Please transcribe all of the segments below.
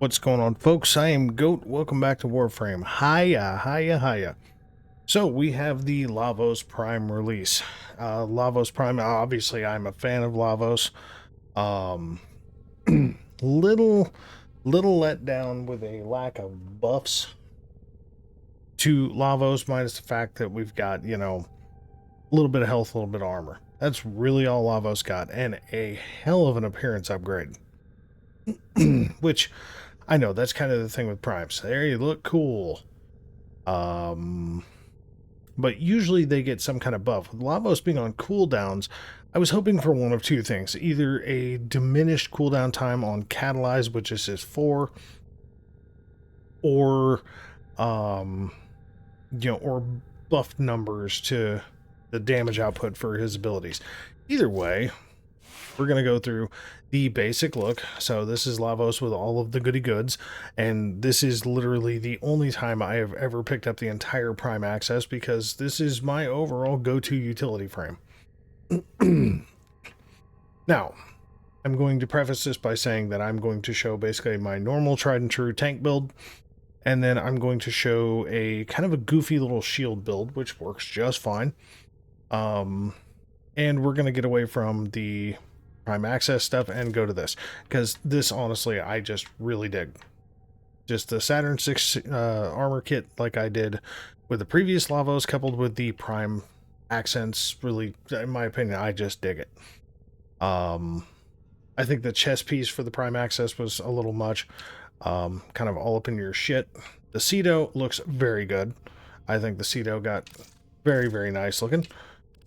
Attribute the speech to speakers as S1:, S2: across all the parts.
S1: What's going on, folks? I am Goat. Welcome back to Warframe. Hiya, hiya, hiya. So we have the Lavos Prime release. Lavos Prime, obviously I'm a fan of Lavos. Um, little let down with a lack of buffs to Lavos, minus the fact that we've got, a little bit of health, a little bit of armor. That's really all Lavos got, and a hell of an appearance upgrade. Which, I know, that's kind of the thing with Primes. There you look cool. But usually they get some kind of buff. With Lavos being on cooldowns, I was hoping for one of two things. Either a diminished cooldown time on Catalyze, which is his 4, or, or buffed numbers to the damage output for his abilities. Either way, we're going to go through the basic look. So this is Lavos with all of the goody goods, and this is literally the only time I have ever picked up the entire Prime Access because this is my overall go-to utility frame. Now, I'm going to preface this by saying that I'm going to show basically my normal tried and true tank build, and then I'm going to show a kind of a goofy little shield build, which works just fine. And we're going to get away from the Prime Access stuff and go to this, because this, honestly, I just really dig. Just the Saturn 6 armor kit like I did with the previous Lavos, coupled with the Prime accents, really, in my opinion, I just dig it. I think the chest piece for the Prime Access was a little much, kind of all up in your shit. The Cedo looks very good. I think the Cedo got very, very nice looking.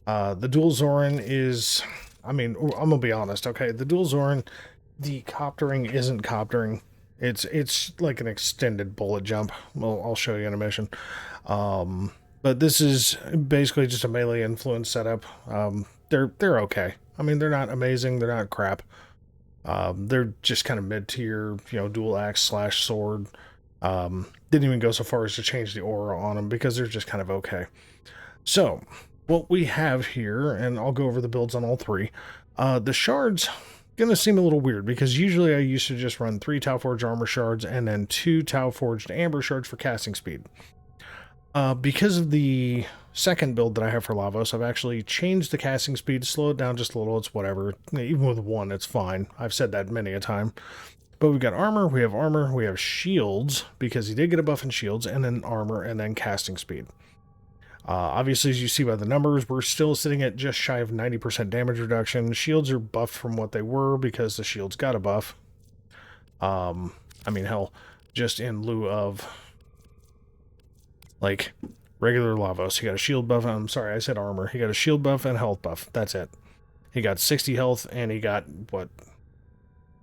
S1: The Dual Zoren is, I mean, I'm gonna be honest, okay? The Dual Zoren, the coptering isn't coptering. It's like an extended bullet jump. Well, I'll show you in a mission. But this is basically just a melee influence setup. They're okay. I mean, they're not amazing. They're not crap. They're just kind of mid-tier, dual axe / sword. Didn't even go so far as to change the aura on them because they're just kind of okay. So, what we have here, and I'll go over the builds on all three. The shards gonna seem a little weird because usually I used to just run 3 Tau Forged armor shards and then 2 Tau Forged amber shards for casting speed. Because of the second build that I have for Lavos, I've actually changed the casting speed, slow it down just a little. It's whatever. Even with 1, it's fine. I've said that many a time. But we've got armor, we have shields, because he did get a buff in shields, and then armor, and then casting speed. Obviously, as you see by the numbers, we're still sitting at just shy of 90% damage reduction. Shields are buffed from what they were because the shields got a buff. I mean, hell, just in lieu of, like, regular Lavos, he got a shield buff. I'm sorry, I said armor. He got a shield buff and a health buff. That's it. He got 60 health, and he got,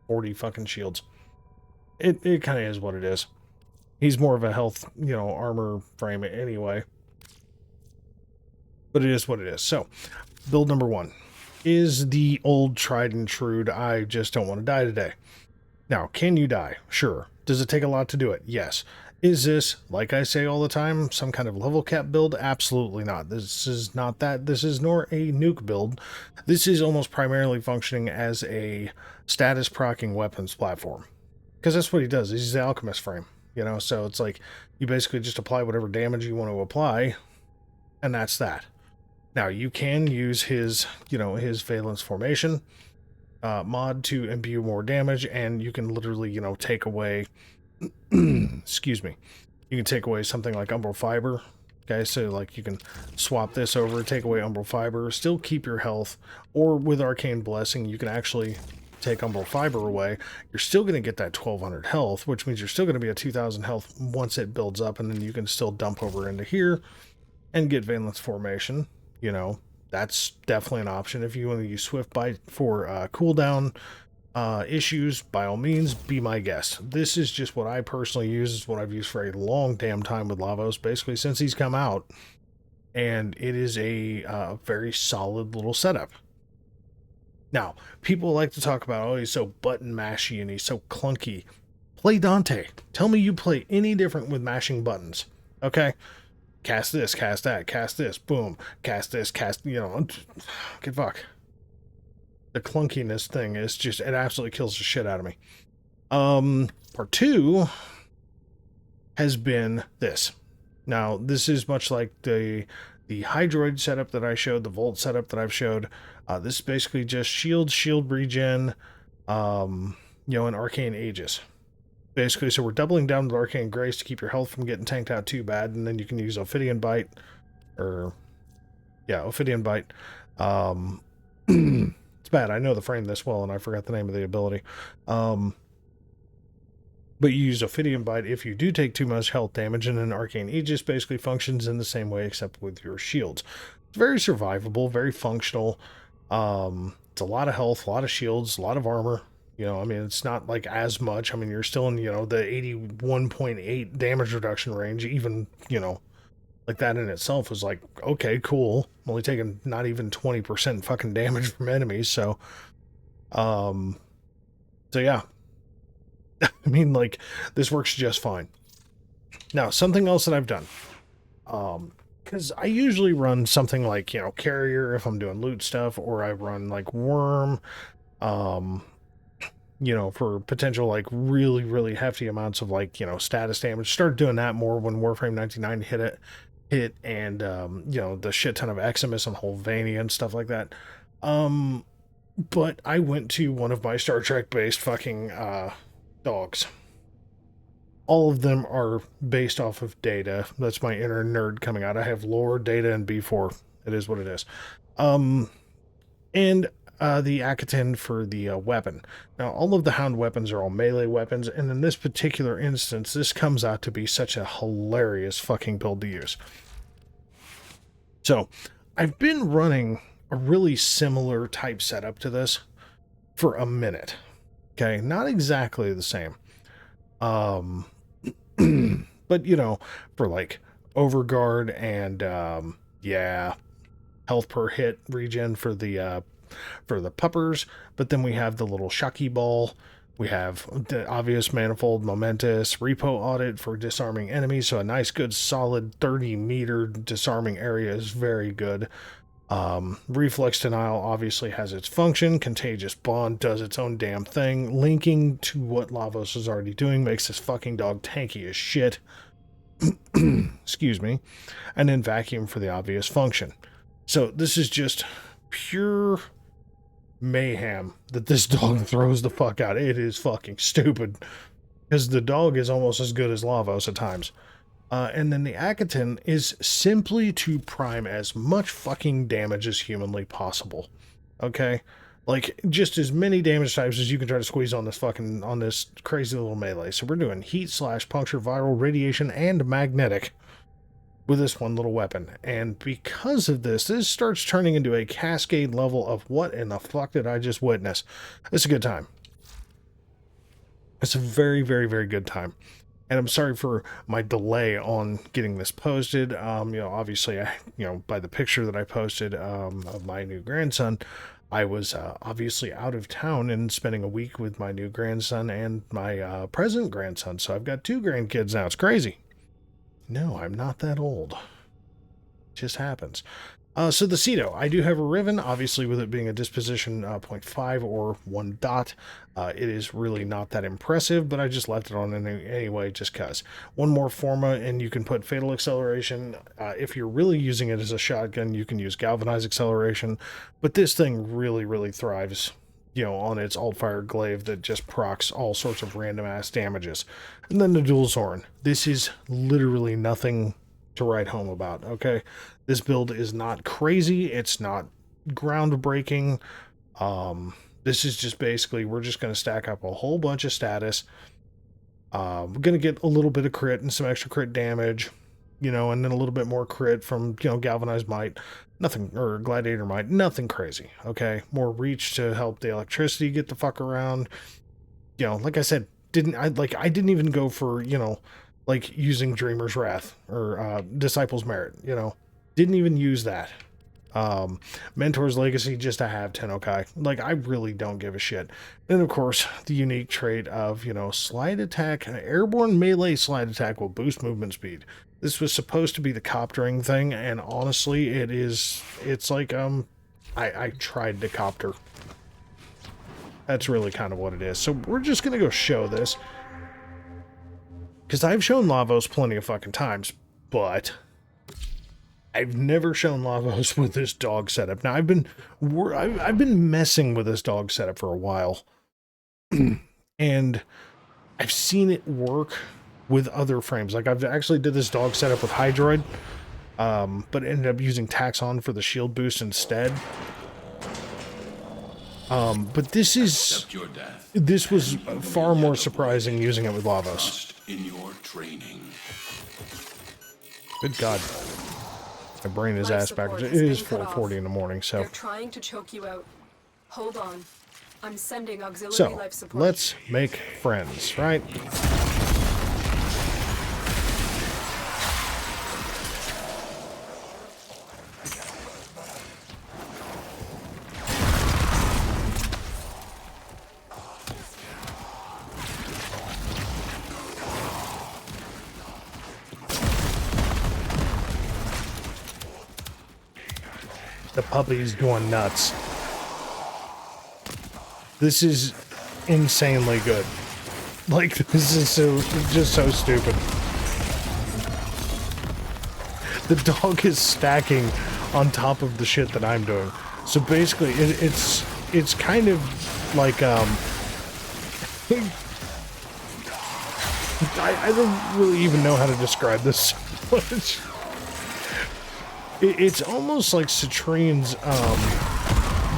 S1: 40 fucking shields. It kind of is what it is. He's more of a health, armor frame anyway. But it is what it is. So, build number 1 is the old tried and true, I just don't want to die today. Now, can you die? Sure. Does it take a lot to do it? Yes. Is this, like I say all the time, some kind of level cap build? Absolutely not. This is not that. This is nor a nuke build. This is almost primarily functioning as a status proccing weapons platform. Because that's what he does. He's the alchemist frame. So it's like you basically just apply whatever damage you want to apply, and that's that. Now, you can use his, his Valence Formation mod to imbue more damage, and you can literally, take away, excuse me, you can take away something like Umbral Fiber, okay? So, like, you can swap this over, take away Umbral Fiber, still keep your health, or with Arcane Blessing, you can actually take Umbral Fiber away. You're still going to get that 1200 health, which means you're still going to be at 2000 health once it builds up, and then you can still dump over into here and get Valence Formation. That's definitely an option. If you want to use Swift Bite for cooldown issues, by all means, be my guest. This is just what I personally use. It's what I've used for a long damn time with Lavos, basically since he's come out. And it is a very solid little setup. Now, people like to talk about, oh, he's so button mashy and he's so clunky. Play Dante. Tell me you play any different with mashing buttons. Okay? Cast this, cast that, cast this, boom, cast this, cast, get fuck. The clunkiness thing is just, it absolutely kills the shit out of me. Part 2 has been this. Now, this is much like the Hydroid setup that I showed, the Volt setup that I've showed. This is basically just shield regen, and Arcane Aegis. Basically, so we're doubling down with Arcane Grace to keep your health from getting tanked out too bad, and then you can use Ophidian Bite, Ophidian Bite. It's bad, I know the frame this well, and I forgot the name of the ability. But you use Ophidian Bite if you do take too much health damage, and then Arcane Aegis basically functions in the same way except with your shields. It's very survivable, very functional. It's a lot of health, a lot of shields, a lot of armor. It's not like as much. You're still in, the 81.8 damage reduction range. Even, like that in itself is like, okay, cool. I'm only taking not even 20% fucking damage from enemies. So yeah. This works just fine. Now, something else that I've done, because I usually run something like, Carrier if I'm doing loot stuff, or I run like Worm, for potential like really, really hefty amounts of like, status damage. Started doing that more when Warframe 99 hit, and, the shit ton of Eximus and Holvania and stuff like that. But I went to one of my Star Trek based fucking, dogs. All of them are based off of data. That's my inner nerd coming out. I have lore, data, and B4. It is what it is. And the Akatin for the weapon. Now, all of the Hound weapons are all melee weapons, and in this particular instance, this comes out to be such a hilarious fucking build to use. So, I've been running a really similar type setup to this for a minute. Okay, not exactly the same. But, for like Overguard and, health per hit regen for the puppers. But then we have the little Shocky Ball. We have the obvious Manifold, Momentous, Repo Audit for disarming enemies. So a nice, good, solid 30-meter disarming area is very good. Reflex Denial obviously has its function. Contagious Bond does its own damn thing. Linking to what Lavos is already doing makes this fucking dog tanky as shit. Excuse me. And then Vacuum for the obvious function. So this is just pure mayhem that this dog throws the fuck out. It is fucking stupid. Because the dog is almost as good as Lavos at times. And then the Akatin is simply to prime as much fucking damage as humanly possible. Okay? Like, just as many damage types as you can try to squeeze on this crazy little melee. So we're doing heat / puncture, viral, radiation, and magnetic with this one little weapon. And because of this starts turning into a cascade level of what in the fuck did I just witness? It's a good time. It's a very, very, very good time. And I'm sorry for my delay on getting this posted. Obviously, by the picture that I posted of my new grandson, I was obviously out of town and spending a week with my new grandson and my present grandson. So I've got 2 grandkids now. It's crazy. No, I'm not that old. It just happens. So the Cedo, I do have a Riven, obviously with it being a disposition 0.5 or 1 dot. It is really not that impressive, but I just left it on anyway just because. One more Forma, and you can put Fatal Acceleration. If you're really using it as a shotgun, you can use Galvanized Acceleration. But this thing really, really thrives, on its Alt-Fire Glaive that just procs all sorts of random-ass damages. And then the Dual Zoren. This is literally nothing to write home about, okay? This build is not crazy. It's not groundbreaking. This is just basically, we're just going to stack up a whole bunch of status. We're going to get a little bit of crit and some extra crit damage, and then a little bit more crit from, Galvanized Might. Nothing, or Gladiator Might. Nothing crazy, okay? More reach to help the electricity get the fuck around. Like I said, I didn't even go for, using Dreamer's Wrath or Disciple's Merit, Didn't even use that. Mentor's Legacy just to have Tennokai. I really don't give a shit. And of course, the unique trait of, slide attack, airborne melee slide attack will boost movement speed. This was supposed to be the coptering thing, and honestly, it's like, I tried to copter. That's really kind of what it is. So we're just gonna go show this. Because I've shown Lavos plenty of fucking times, but I've never shown Lavos with this dog setup. Now, I've been messing with this dog setup for a while, and I've seen it work with other frames. Like, I've actually did this dog setup with Hydroid, but ended up using Taxon for the shield boost instead. But this was far more surprising using it with Lavos.
S2: In your training.
S1: Good God. My brain is ass backwards. It is 4:40 in the morning, so.
S3: They're trying to choke you out. Hold on. I'm sending auxiliary life
S1: So,
S3: support.
S1: let's make friends, right? The puppy's going nuts. This is insanely good. Like, this is just so stupid. The dog is stacking on top of the shit that I'm doing. So basically, it's kind of like, I don't really even know how to describe this so much. It's almost like Citrine's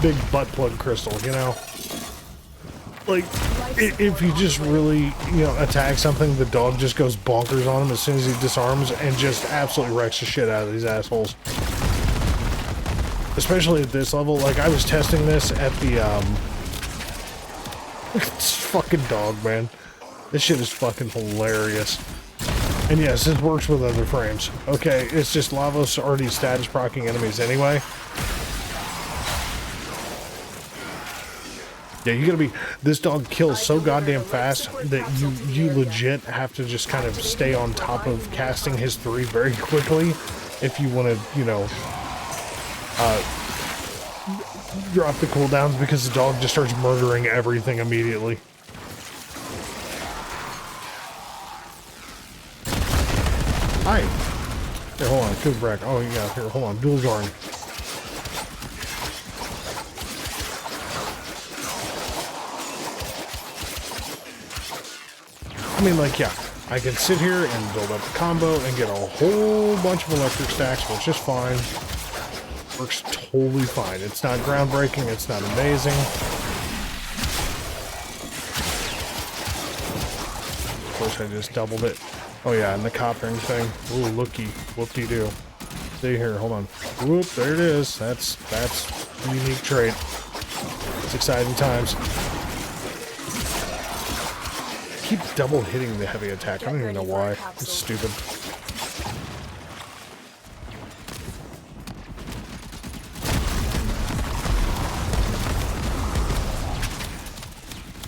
S1: big butt plug crystal, you know? Like, if you just really, attack something, the dog just goes bonkers on him as soon as he disarms and just absolutely wrecks the shit out of these assholes. Especially at this level. Like, I was testing this at the, this fucking dog, man. This shit is fucking hilarious. And yes, this works with other frames. Okay, it's just Lavos already status procking enemies anyway. Yeah, you gotta be... This dog kills so goddamn fast that you legit have to just kind of stay on top of casting his 3 very quickly if you want to, drop the cooldowns, because the dog just starts murdering everything immediately. Hi. Here, hold on. Good Brack. Oh, yeah. Here, hold on. Dual Zoren. I mean, like, yeah. I can sit here and build up the combo and get a whole bunch of electric stacks, which is fine. Works totally fine. It's not groundbreaking. It's not amazing. Of course, I just doubled it. Oh yeah, and the coppering thing. Ooh, looky, whoop-de-doo. See here, hold on. Whoop, there it is. That's a unique trait. It's exciting times. Keep double hitting the heavy attack. I don't even know why. It's stupid.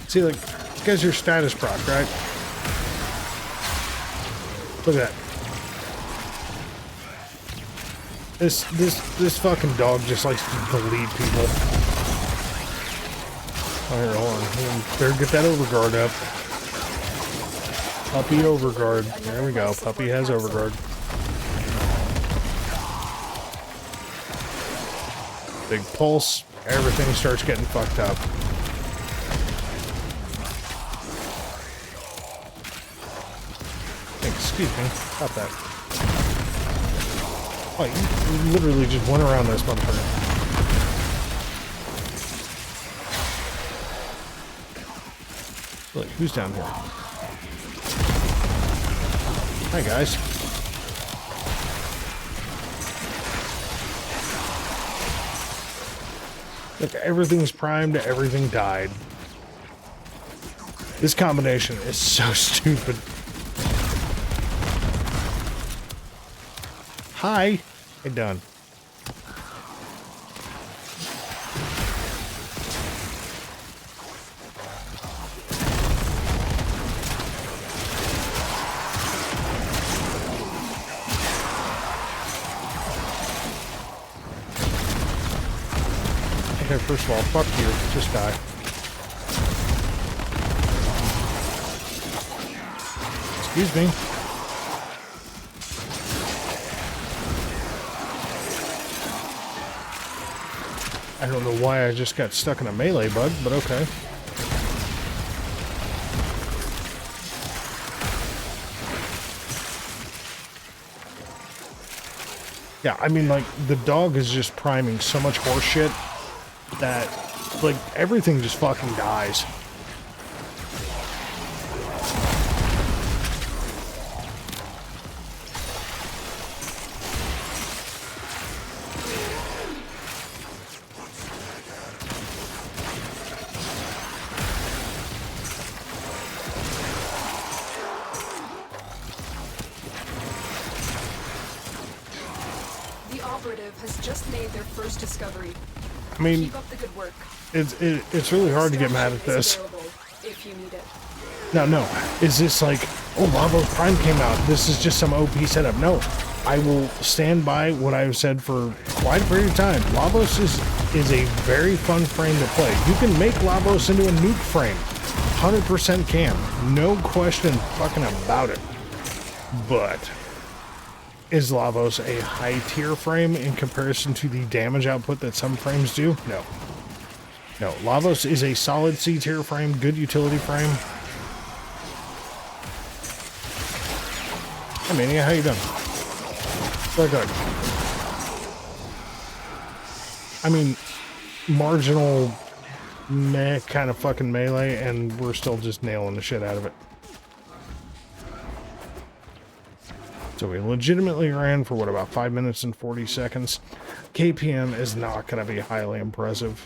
S1: See, like, this guy's your status proc, right? Look at that. This fucking dog just likes to delete people. Oh, here, hold on. Better get that overguard up. Puppy overguard. There we go. Puppy has overguard. Big pulse. Everything starts getting fucked up. Excuse me. Stop that. Oh, you literally just went around this motherfucker. Look, who's down here? Hi, guys. Look, everything's primed, everything died. This combination is so stupid. Hi. Hey, done. Okay, first of all, fuck you. Just die. Excuse me. I don't know why I just got stuck in a melee bug, but okay. Yeah, I mean, like, the dog is just priming so much horse shit that, like, everything just fucking dies.
S3: Has just made their first discovery.
S1: I mean,
S3: keep up the good work.
S1: It's really hard to get mad at this.
S3: If you need it.
S1: No. Is this like, oh, Lavos Prime came out, this is just some OP setup? No. I will stand by what I've said for quite a period of time. Lavos is a very fun frame to play. You can make Lavos into a nuke frame. 100% can. No question fucking about it. But is Lavos a high tier frame in comparison to the damage output that some frames do? No. No, Lavos is a solid C tier frame, good utility frame. Hey Mania, how you doing? Very good. I mean, marginal meh kind of fucking melee, and we're still just nailing the shit out of it. So we legitimately ran for, what, about 5 minutes and 40 seconds. KPM is not going to be highly impressive.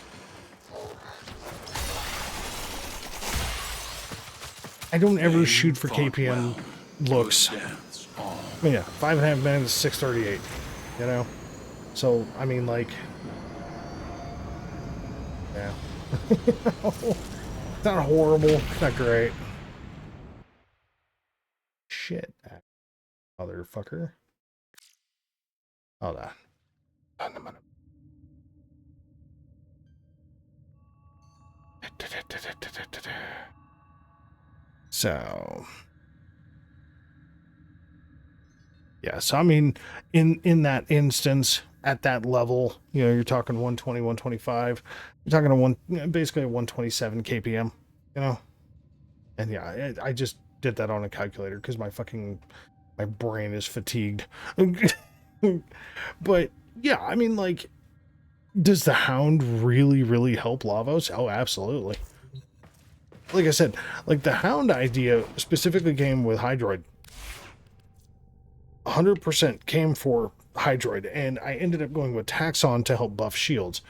S1: I don't ever shoot for KPM looks. I mean, yeah, 5.5 minutes, 6:38, you know? So, I mean, like, yeah. It's not horrible, it's not great. Shit. Motherfucker. Hold on. So yeah, so I mean, in that instance, at that level, you know, you're talking 120, 125. You're talking basically a 127 KPM, you know? And yeah, I just did that on a calculator because my brain is fatigued. But yeah, I mean, like, does the Hound really help Lavos? Oh, absolutely. Like I said, like, the Hound idea specifically came with Hydroid. 100% came for Hydroid, and I ended up going with Taxon to help buff shields.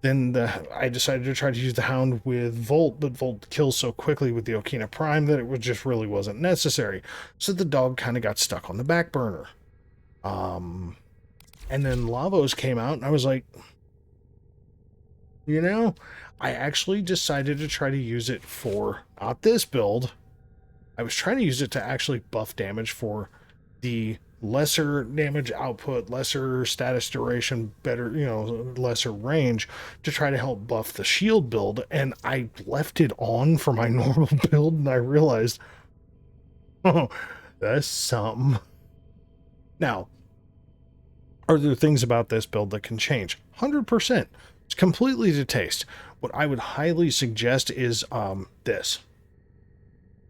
S1: Then I decided to try to use the Hound with Volt, but Volt kills so quickly with the Okina Prime that it just really wasn't necessary. So the dog kind of got stuck on the back burner. And then Lavos came out, and I was like, you know, I actually decided to try to use it for, not this build, I was trying to use it to actually buff damage for the lesser damage output, lesser status duration, better, you know, lesser range, to try to help buff the shield build. And I left it on for my normal build, and I realized, oh, that's something. Now, are there things about this build that can change? 100%. It's completely to taste. What I would highly suggest is this.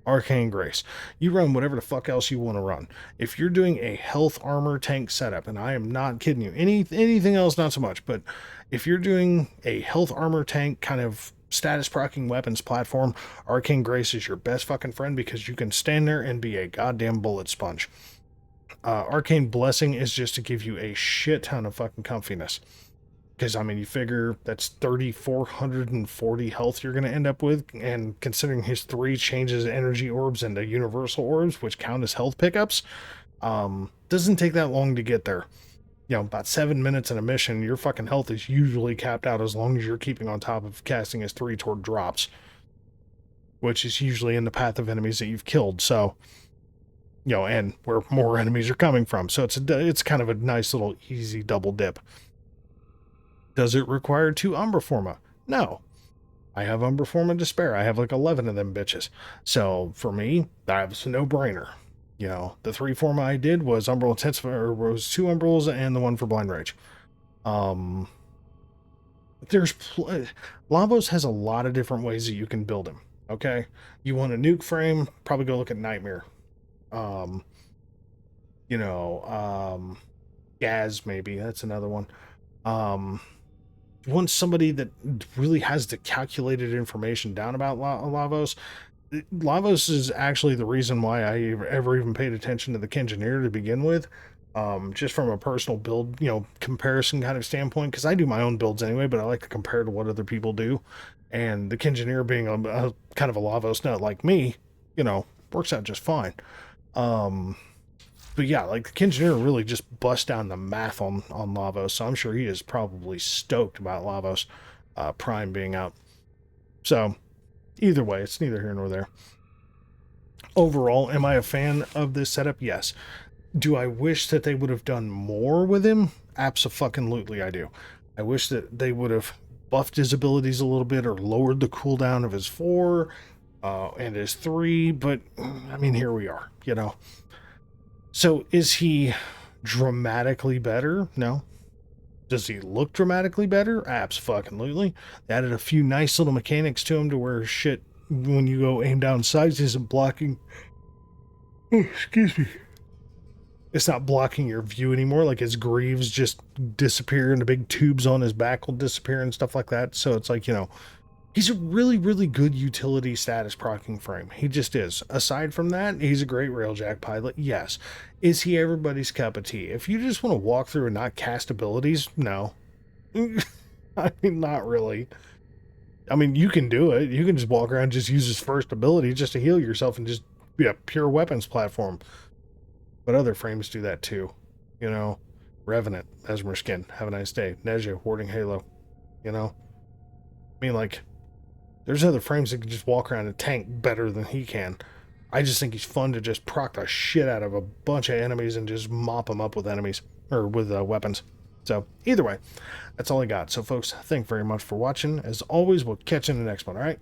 S1: Arcane Grace. You run whatever the fuck else you want to run. If you're doing a health armor tank setup, and I am not kidding you, anything else not so much, but if you're doing a health armor tank kind of status proccing weapons platform, Arcane Grace is your best fucking friend because you can stand there and be a goddamn bullet sponge. Arcane Blessing is just to give you a shit ton of fucking comfiness. Because, I mean, you figure that's 3,440 health you're going to end up with, and considering his 3 changes energy orbs into universal orbs, which count as health pickups, doesn't take that long to get there. You know, about 7 minutes in a mission, your fucking health is usually capped out as long as you're keeping on top of casting his 3 toward drops, which is usually in the path of enemies that you've killed, so, you know, and where more enemies are coming from. So it's kind of a nice little easy double dip. Does it require 2 Umbra Forma? No. I have Umbra Forma to spare. I have like 11 of them bitches. So for me, that's a no-brainer. You know, the 3 form I did was Umbral Intensive, or was 2 Umbrals and the one for Blind Rage. Lavos has a lot of different ways that you can build him. Okay, you want a nuke frame? Probably go look at Nightmare. You know, Gaz maybe, that's another one. You want somebody that really has the calculated information down about Lavos. Lavos is actually the reason why I ever even paid attention to the Kengineer to begin with. Just from a personal build, you know, comparison kind of standpoint, because I do my own builds anyway, but I like to compare to what other people do. And the Kengineer being a kind of a Lavos nut like me, you know, works out just fine. But yeah, like the Kengineer really just bust down the math on Lavos, so I'm sure he is probably stoked about Lavos Prime being out. So either way, it's neither here nor there. Overall, am I a fan of this setup? Yes. Do I wish that they would have done more with him? Abso-fucking-lutely I do. I wish that they would have buffed his abilities a little bit or lowered the cooldown of his 4 and his 3, but I mean, here we are, you know. So is he dramatically better? No. Does he look dramatically better? Abso-fucking-lutely. They added a few nice little mechanics to him to where shit, when you go aim down sights, isn't blocking. Oh, excuse me. It's not blocking your view anymore. Like his greaves just disappear and the big tubes on his back will disappear and stuff like that. So it's like, you know, he's a really, really good utility status proccing frame. He just is. Aside from that, he's a great railjack pilot. Yes. Is he everybody's cup of tea? If you just want to walk through and not cast abilities, no. I mean, not really. I mean, you can do it. You can just walk around and just use his first ability just to heal yourself and just be a pure weapons platform. But other frames do that too. You know, Revenant, Esmer Skin, have a nice day. Nezha, Warding Halo. You know? I mean, like, there's other frames that can just walk around and tank better than he can. I just think he's fun to just proc the shit out of a bunch of enemies and just mop them up with enemies, or with weapons. So, either way, that's all I got. So, folks, thank you very much for watching. As always, we'll catch you in the next one, alright?